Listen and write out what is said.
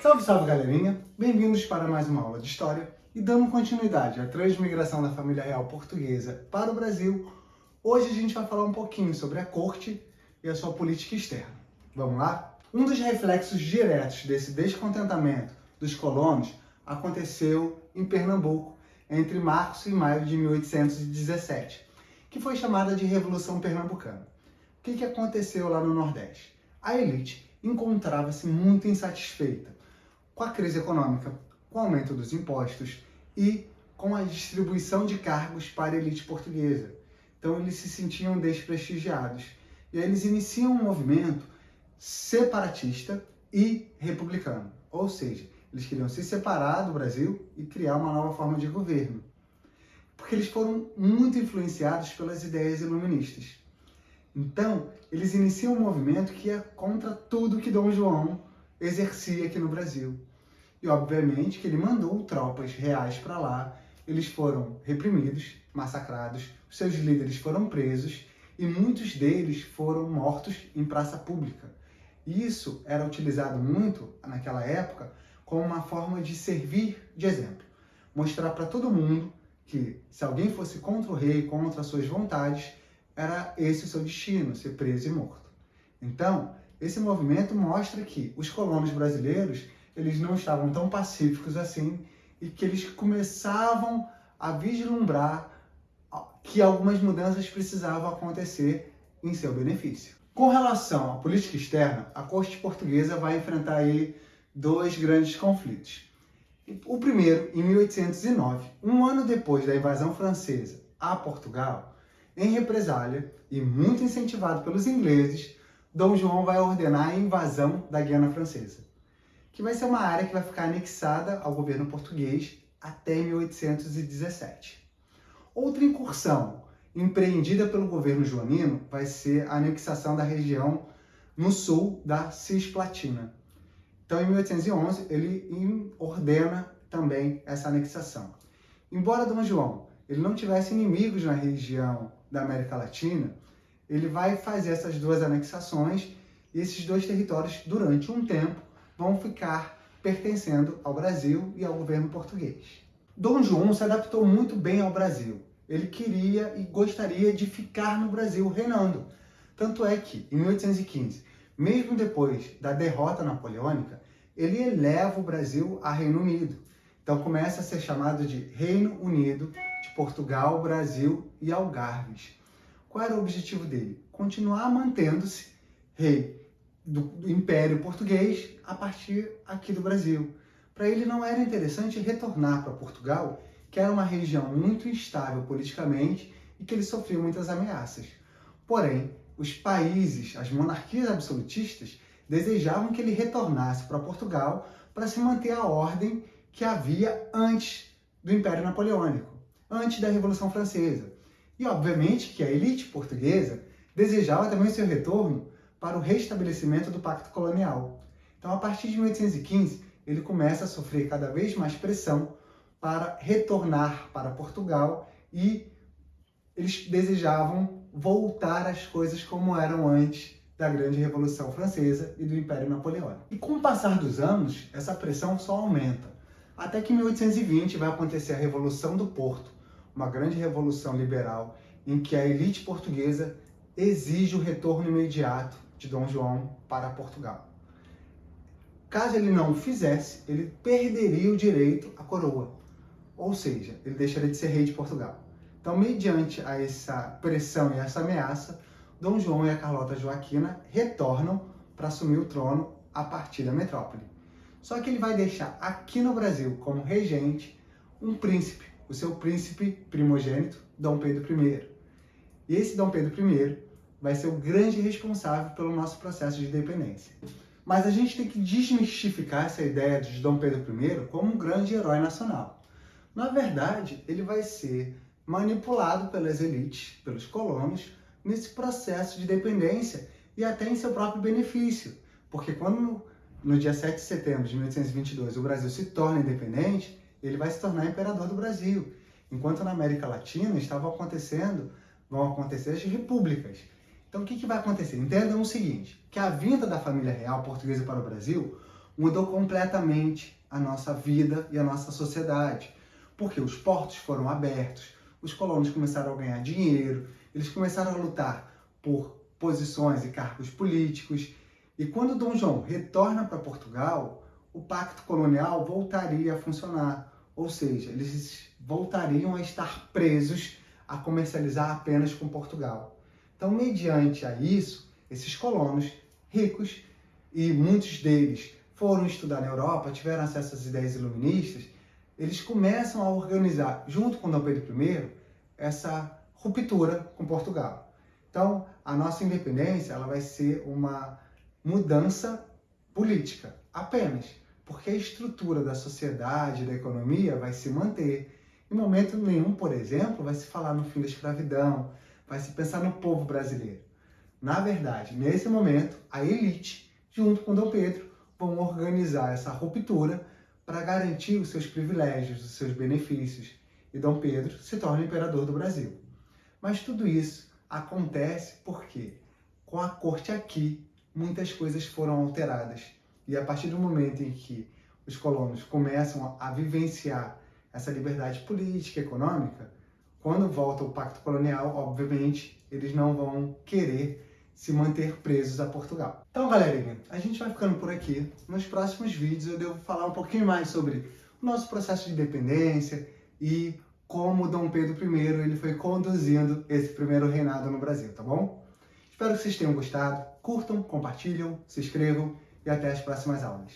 Salve, salve, galerinha! Bem-vindos para mais uma aula de História e dando continuidade à transmigração da família real portuguesa para o Brasil, hoje a gente vai falar um pouquinho sobre a corte e a sua política externa. Vamos lá? Um dos reflexos diretos desse descontentamento dos colonos aconteceu em Pernambuco entre março e maio de 1817, que foi chamada de Revolução Pernambucana. O que aconteceu lá no Nordeste? A elite encontrava-se muito insatisfeita com a crise econômica, com o aumento dos impostos e com a distribuição de cargos para a elite portuguesa. Então eles se sentiam desprestigiados. E aí eles iniciam um movimento separatista e republicano. Ou seja, eles queriam se separar do Brasil e criar uma nova forma de governo. Porque eles foram muito influenciados pelas ideias iluministas. Então, eles iniciam um movimento que é contra tudo que Dom João exercia aqui no Brasil. E, obviamente, que ele mandou tropas reais para lá, eles foram reprimidos, massacrados, seus líderes foram presos e muitos deles foram mortos em praça pública. Isso era utilizado muito, naquela época, como uma forma de servir de exemplo. Mostrar para todo mundo que, se alguém fosse contra o rei, contra as suas vontades, era esse o seu destino, ser preso e morto. Então, esse movimento mostra que os colonos brasileiros eles não estavam tão pacíficos assim e que eles começavam a vislumbrar que algumas mudanças precisavam acontecer em seu benefício. Com relação à política externa, a corte portuguesa vai enfrentar aí dois grandes conflitos. O primeiro, em 1809, um ano depois da invasão francesa a Portugal, em represália e muito incentivado pelos ingleses, Dom João vai ordenar a invasão da Guiana Francesa, que vai ser uma área que vai ficar anexada ao governo português até 1817. Outra incursão empreendida pelo governo joanino vai ser a anexação da região no sul da Cisplatina. Então, em 1811, ele ordena também essa anexação. Embora Dom João ele não tivesse inimigos na região da América Latina, ele vai fazer essas duas anexações e esses dois territórios, durante um tempo, vão ficar pertencendo ao Brasil e ao governo português. Dom João se adaptou muito bem ao Brasil. Ele queria e gostaria de ficar no Brasil reinando. Tanto é que, em 1815, mesmo depois da derrota napoleônica, ele eleva o Brasil a Reino Unido. Então começa a ser chamado de Reino Unido de Portugal, Brasil e Algarves. Qual era o objetivo dele? Continuar mantendo-se rei do Império Português a partir aqui do Brasil. Para ele não era interessante retornar para Portugal, que era uma região muito instável politicamente e que ele sofria muitas ameaças. Porém, os países, as monarquias absolutistas, desejavam que ele retornasse para Portugal para se manter a ordem que havia antes do Império Napoleônico, antes da Revolução Francesa. E, obviamente, que a elite portuguesa desejava também seu retorno para o restabelecimento do Pacto Colonial. Então, a partir de 1815, ele começa a sofrer cada vez mais pressão para retornar para Portugal e eles desejavam voltar às coisas como eram antes da Grande Revolução Francesa e do Império Napoleônico. E com o passar dos anos, essa pressão só aumenta. Até que em 1820 vai acontecer a Revolução do Porto, uma grande revolução liberal em que a elite portuguesa exige o retorno imediato de Dom João para Portugal. Caso ele não o fizesse, ele perderia o direito à coroa, ou seja, ele deixaria de ser rei de Portugal. Então, mediante a essa pressão e essa ameaça, Dom João e a Carlota Joaquina retornam para assumir o trono a partir da metrópole. Só que ele vai deixar aqui no Brasil, como regente, um príncipe, o seu príncipe primogênito, Dom Pedro I. E esse Dom Pedro I vai ser o grande responsável pelo nosso processo de independência. Mas a gente tem que desmistificar essa ideia de Dom Pedro I como um grande herói nacional. Na verdade, ele vai ser manipulado pelas elites, pelos colonos, nesse processo de independência e até em seu próprio benefício. Porque quando, no dia 7 de setembro de 1822, o Brasil se torna independente, ele vai se tornar imperador do Brasil. Enquanto na América Latina vão acontecer as repúblicas. Então o que vai acontecer? Entendam o seguinte, que a vinda da família real portuguesa para o Brasil mudou completamente a nossa vida e a nossa sociedade, porque os portos foram abertos, os colonos começaram a ganhar dinheiro, eles começaram a lutar por posições e cargos políticos, e quando Dom João retorna para Portugal, o pacto colonial voltaria a funcionar, ou seja, eles voltariam a estar presos a comercializar apenas com Portugal. Então, mediante a isso, esses colonos ricos, e muitos deles foram estudar na Europa, tiveram acesso às ideias iluministas, eles começam a organizar, junto com Dom Pedro I, essa ruptura com Portugal. Então, a nossa independência ela vai ser uma mudança política, apenas, porque a estrutura da sociedade, da economia vai se manter. Em momento nenhum, por exemplo, vai se falar no fim da escravidão, vai se pensar no povo brasileiro. Na verdade, nesse momento, a elite, junto com Dom Pedro, vão organizar essa ruptura para garantir os seus privilégios, os seus benefícios, e Dom Pedro se torna imperador do Brasil. Mas tudo isso acontece porque, com a corte aqui, muitas coisas foram alteradas. E a partir do momento em que os colonos começam a vivenciar essa liberdade política e econômica, quando volta o pacto colonial, obviamente, eles não vão querer se manter presos a Portugal. Então, galerinha, a gente vai ficando por aqui. Nos próximos vídeos eu devo falar um pouquinho mais sobre o nosso processo de independência e como Dom Pedro I ele foi conduzindo esse primeiro reinado no Brasil, tá bom? Espero que vocês tenham gostado. Curtam, compartilham, se inscrevam e até as próximas aulas.